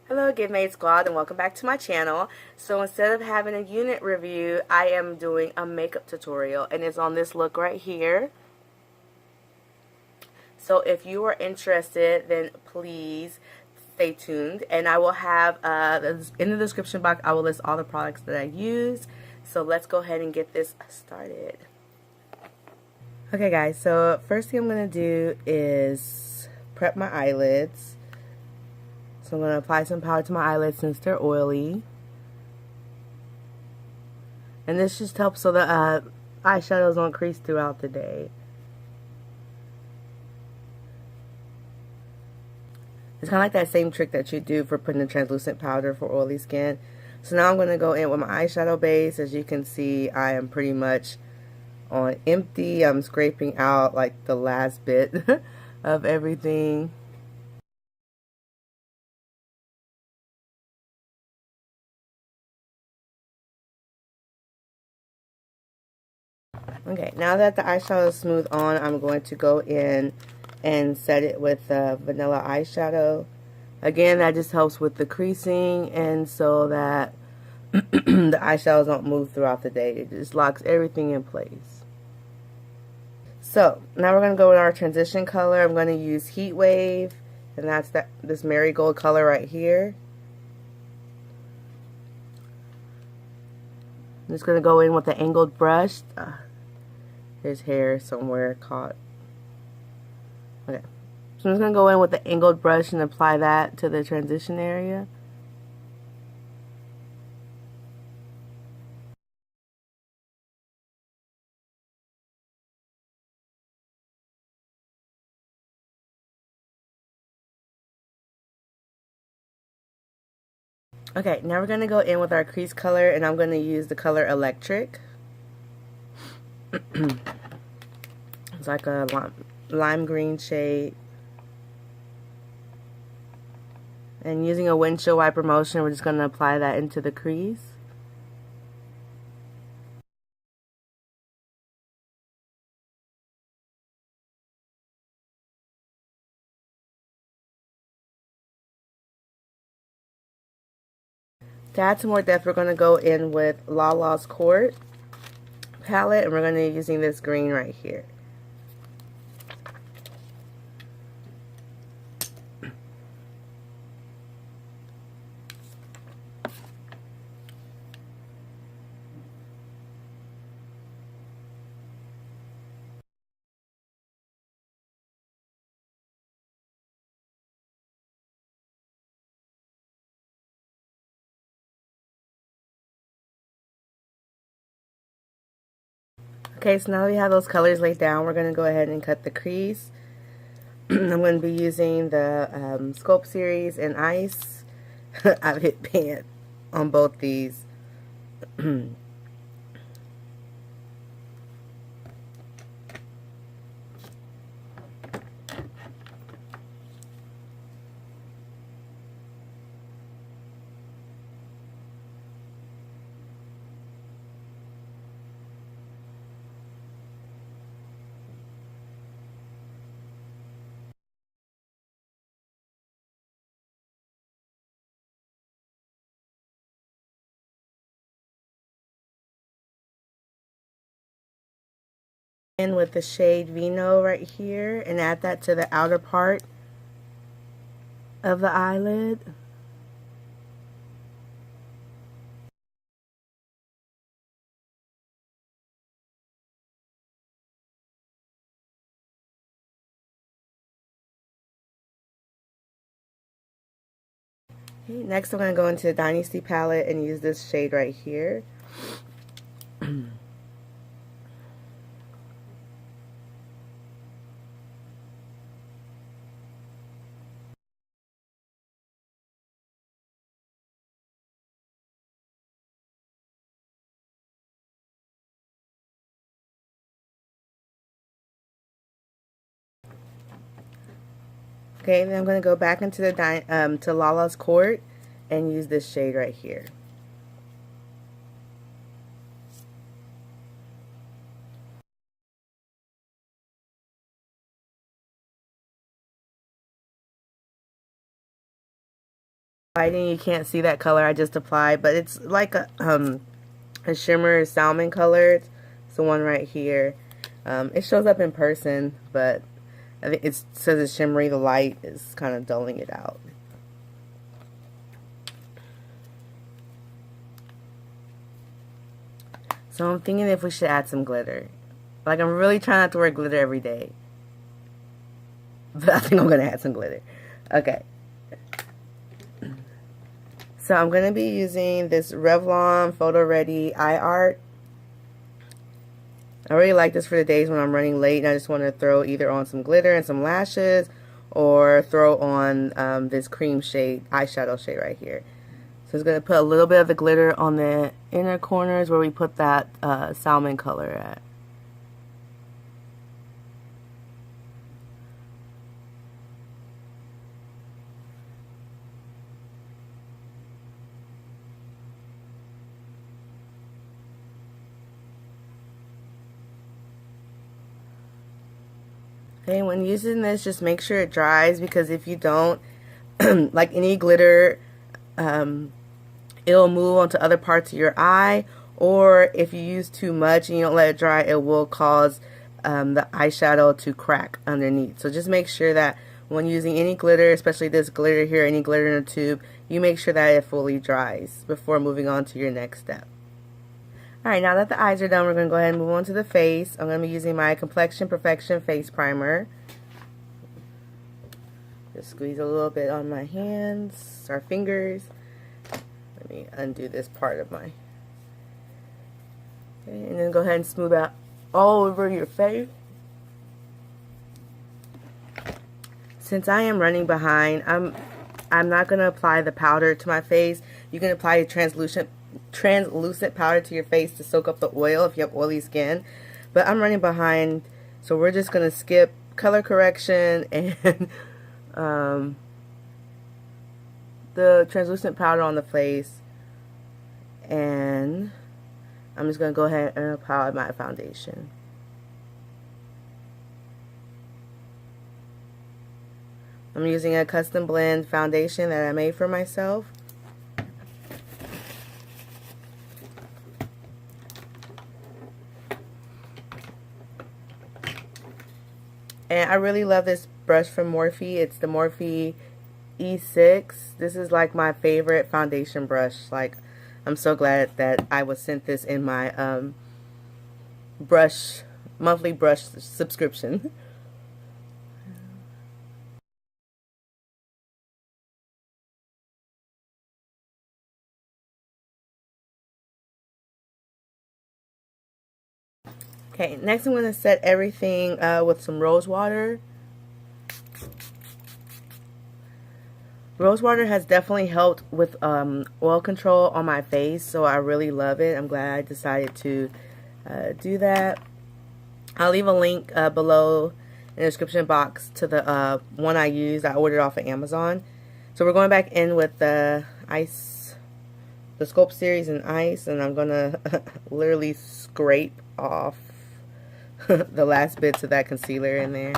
Hello Give Made Squad and welcome back to my channel. So instead of having a unit review, I am doing a makeup tutorial and it's on this look right here. So if you are interested, then please stay tuned, and I will have in the description box I will list all the products that I use. So let's go ahead and get this started. Okay guys, so first thing I'm going to do is prep my eyelids. So I'm going to apply some powder to my eyelids since they're oily. And this just helps so the eyeshadows don't crease throughout the day. It's kind of like that same trick that you do for putting a translucent powder for oily skin. So now I'm going to go in with my eyeshadow base. As you can see, I am pretty much on empty. I'm scraping out like the last bit of everything. Okay, now that the eyeshadow is smooth on, I'm going to go in and set it with vanilla eyeshadow. Again, that just helps with the creasing and so that the eyeshadows don't move throughout the day. It just locks everything in place. So, now we're going to go with our transition color. I'm going to use Heat Wave, and that's this marigold color right here. I'm just going to go in with the angled brush. There's hair somewhere caught. Okay. So I'm just going to go in with the angled brush and apply that to the transition area. Okay, now we're going to go in with our crease color, and I'm going to use the color Electric. It's like a lime green shade. And using a windshield wiper motion, we're just going to apply that into the crease. To add some more depth, we're going to go in with LaLa's Court palette, and we're going to be using this green right here. Okay, so now we have those colors laid down, we're going to go ahead and cut the crease. I'm going to be using the Sculpt series in Ice. I've hit pan on both these. In with the shade Vino right here and add that to the outer part of the eyelid. Okay, next I'm going to go into the Dynasty palette and use this shade right here. Okay, then I'm going to go back into the to LaLa's Court and use this shade right here. lighting, you can't see that color I just applied, but it's like a shimmer salmon colored. It's the one right here. It shows up in person, but I think it says it's shimmery. The light is kind of dulling it out. So I'm thinking if we should add some glitter. Like, I'm really trying not to wear glitter every day, but I think I'm going to add some glitter. Okay. So I'm going to be using this Revlon PhotoReady Eye Art. I really like this for the days when I'm running late and I just want to throw either on some glitter and some lashes, or throw on this cream shade, eyeshadow shade right here. So it's going to put a little bit of the glitter on the inner corners where we put that salmon color at. Okay, when using this, just make sure it dries, because if you don't, like any glitter, it'll move onto other parts of your eye, or if you use too much and you don't let it dry, it will cause the eyeshadow to crack underneath. So just make sure that when using any glitter, especially this glitter here, any glitter in a tube, you make sure that it fully dries before moving on to your next step. Alright, now that the eyes are done, we're going to go ahead and move on to the face. I'm going to be using my Complexion Perfection Face Primer. Just squeeze a little bit on my hands, or fingers. Let me undo this part of my... Okay, and then go ahead and smooth out all over your face. Since I am running behind, I'm not going to apply the powder to my face. You can apply a translucent powder to your face to soak up the oil if you have oily skin, but I'm running behind, so we're just going to skip color correction and the translucent powder on the face, and I'm just going to go ahead and apply my foundation. I'm using a custom blend foundation that I made for myself. And I really love this brush from Morphe. It's the Morphe E6. This is like my favorite foundation brush. Like, I'm so glad that I was sent this in my monthly brush subscription. Okay, next I'm going to set everything with some rose water. Rose water has definitely helped with oil control on my face, so I really love it. I'm glad I decided to do that. I'll leave a link below in the description box to the one I used. I ordered off of Amazon. So we're going back in with the ice, the Sculpt series in ice, and I'm going to literally scrape off the last bits of that concealer in there.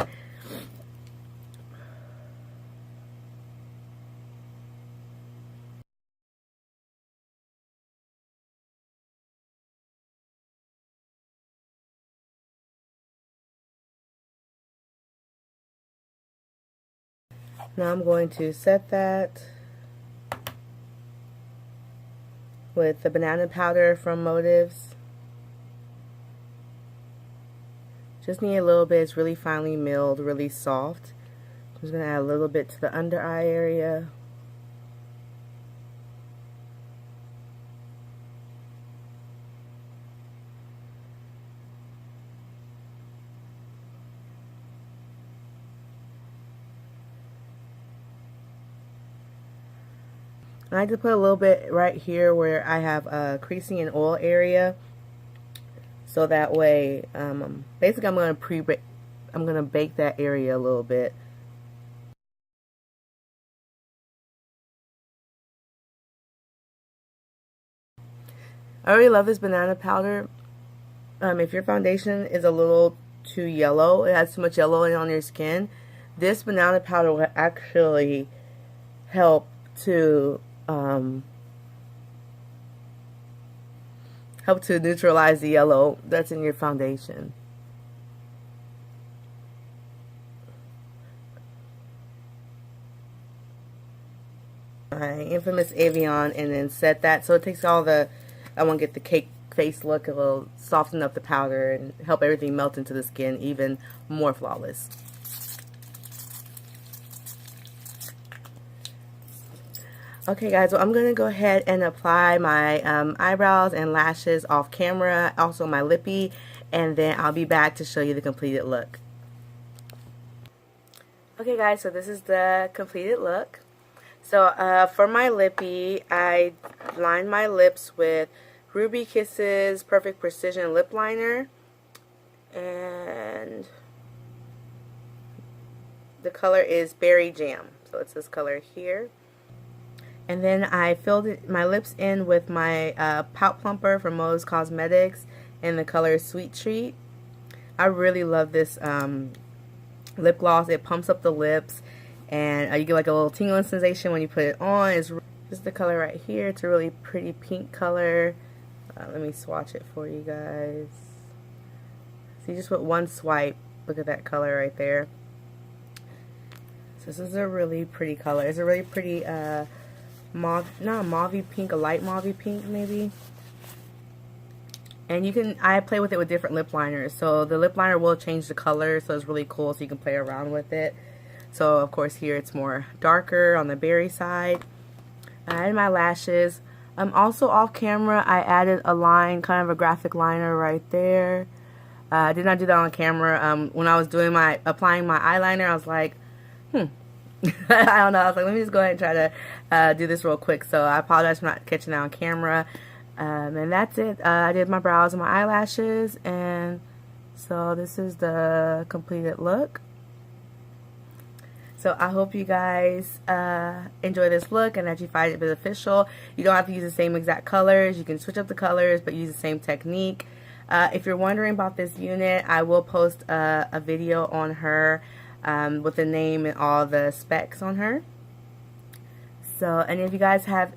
Now I'm going to set that with the banana powder from Motives. Just need a little bit. It's really finely milled, really soft. I'm just going to add a little bit to the under eye area. I like to put a little bit right here where I have a creasing and oil area. So that way, basically I'm going to bake that area a little bit. I really love this banana powder. If your foundation is a little too yellow, it has too much yellow on your skin, this banana powder will actually help to help to neutralize the yellow that's in your foundation. My infamous Avion, and then set that so it takes all the, I want to get the cake face look, a little soften up the powder and help everything melt into the skin even more flawless. Okay guys, well I'm going to go ahead and apply my eyebrows and lashes off camera, also my lippy, and then I'll be back to show you the completed look. Okay guys, so this is the completed look. So for my lippy, I lined my lips with Ruby Kisses Perfect Precision Lip Liner, and the color is Berry Jam, so it's this color here. And then I filled my lips in with my Pout Plumper from Moe's Cosmetics in the color Sweet Treat. I really love this lip gloss. It pumps up the lips, and you get like a little tingling sensation when you put it on. It's just the color right here. It's a really pretty pink color. Let me swatch it for you guys. See, just with one swipe, look at that color right there. So this is a really pretty color. It's a really pretty mauve, not a mauvey pink, a light mauvey pink maybe. And you can, I play with it with different lip liners. So the lip liner will change the color, so it's really cool, so you can play around with it. So of course here it's more darker on the berry side. I added my lashes. Also off camera I added a line, kind of a graphic liner right there. I did not do that on camera. When I was doing applying my eyeliner, I was like, I don't know. I was like, let me just go ahead and try to do this real quick. So I apologize for not catching that on camera. And that's it. I did my brows and my eyelashes, and so this is the completed look. So I hope you guys enjoy this look and that you find it beneficial. You don't have to use the same exact colors. You can switch up the colors, but use the same technique. If you're wondering about this unit, I will post a video on her with the name and all the specs on her. So, and if you guys have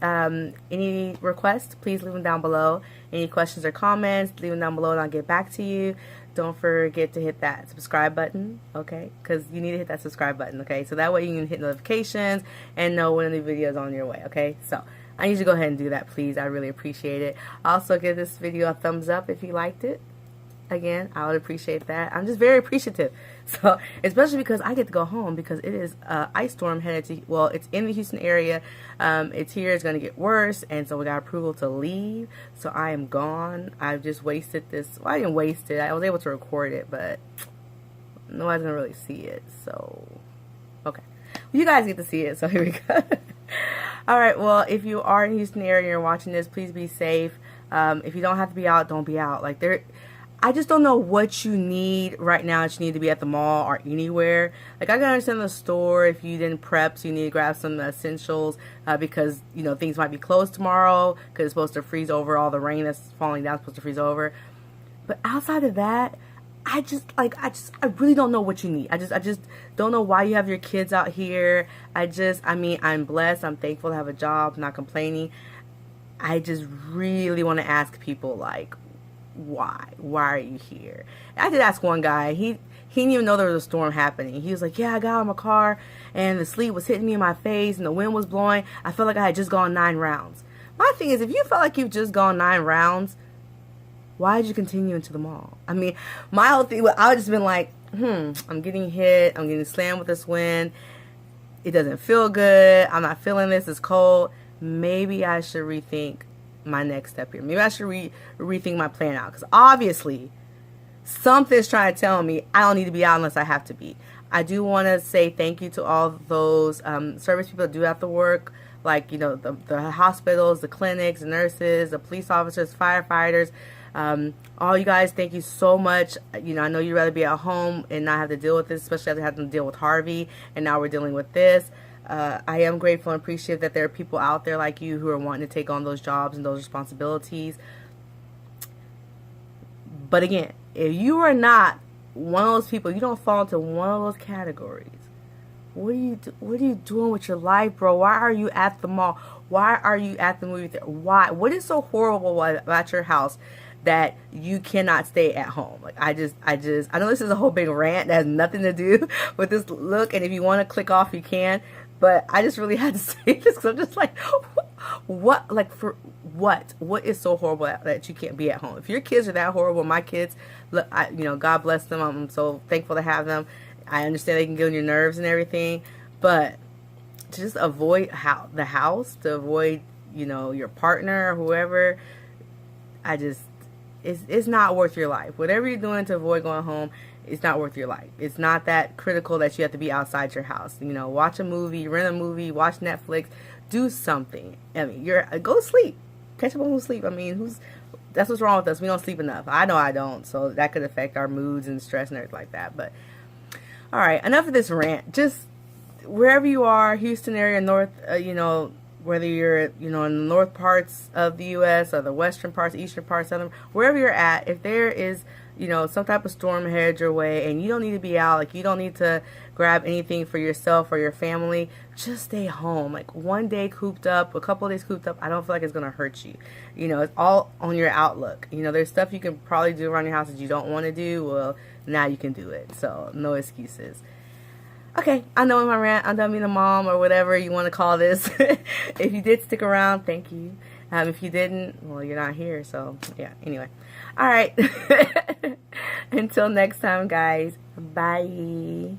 any requests, please leave them down below. Any questions or comments, leave them down below and I'll get back to you. Don't forget to hit that subscribe button, okay? Because you need to hit that subscribe button, okay? So that way you can hit notifications and know when a new video is on your way, okay? So I need you to go ahead and do that, please. I really appreciate it. Also, give this video a thumbs up if you liked it. Again, I would appreciate that. I'm just very appreciative. So, especially because I get to go home because it is ice storm headed to, well, it's in the Houston area. It's here. It's going to get worse. And so we got approval to leave. So I am gone. I've just wasted this. Well, I didn't waste it. I was able to record it, but nobody's going to really see it. So, okay. Well, you guys get to see it. So here we go. All right. Well, if you are in the Houston area and you're watching this, please be safe. If you don't have to be out, don't be out. Like I just don't know what you need right now that you need to be at the mall or anywhere. Like, I can understand the store if you didn't prep, so you need to grab some essentials because, you know, things might be closed tomorrow because it's supposed to freeze over. All the rain that's falling down is supposed to freeze over. But outside of that, I really don't know what you need. I just don't know why you have your kids out here. I mean, I'm blessed. I'm thankful to have a job, not complaining. I just really want to ask people, like, why are you here? I did ask one guy. He didn't even know there was a storm happening. He was like, yeah, I got out of my car and the sleet was hitting me in my face and the wind was blowing. I felt like I had just gone 9 rounds. My thing is, if you felt like you've just gone 9 rounds, why did you continue into the mall? I mean, my whole thing, I would just been like, I'm getting hit, I'm getting slammed with this wind, it doesn't feel good, I'm not feeling this, it's cold. Maybe I should rethink my next step here. Maybe I should rethink my plan out, because obviously something's trying to tell me I don't need to be out unless I have to be. I do want to say thank you to all those service people that do have to work, like, you know, the hospitals, the clinics, the nurses, the police officers, firefighters, all you guys, thank you so much. You know, I know you'd rather be at home and not have to deal with this, especially after having to deal with Harvey, and now we're dealing with this. I am grateful and appreciative that there are people out there like you who are wanting to take on those jobs and those responsibilities. But again, if you are not one of those people, you don't fall into one of those categories, what are you doing with your life, bro? Why are you at the mall? Why are you at the movie theater? Why? What is so horrible about your house that you cannot stay at home? Like, I know this is a whole big rant that has nothing to do with this look, and if you want to click off, you can. But I just really had to say this because I'm just like, what? Like, for what? What is so horrible that you can't be at home? If your kids are that horrible, my kids, look, God bless them. I'm so thankful to have them. I understand they can get on your nerves and everything, but to just avoid the house, to avoid, your partner or whoever, it's not worth your life. Whatever you're doing to avoid going home, it's not worth your life. It's not that critical that you have to be outside your house. Watch a movie, rent a movie, watch Netflix, do something. I mean, go sleep, catch up on sleep. I mean, that's what's wrong with us. We don't sleep enough. I know I don't, so that could affect our moods and stress and everything like that. But all right, enough of this rant. Just wherever you are, Houston area, north, whether you're, in the north parts of the U.S. or the western parts, eastern parts, southern, wherever you're at, if there is, some type of storm headed your way and you don't need to be out, like you don't need to grab anything for yourself or your family, just stay home. Like one day cooped up, a couple of days cooped up, I don't feel like it's going to hurt you. It's all on your outlook. There's stuff you can probably do around your house that you don't want to do. Well, now you can do it. So no excuses. Okay, I know in my rant, I'm done being a mom or whatever you want to call this. If you did stick around, thank you. If you didn't, well, you're not here. So yeah, anyway. All right. Until next time, guys. Bye.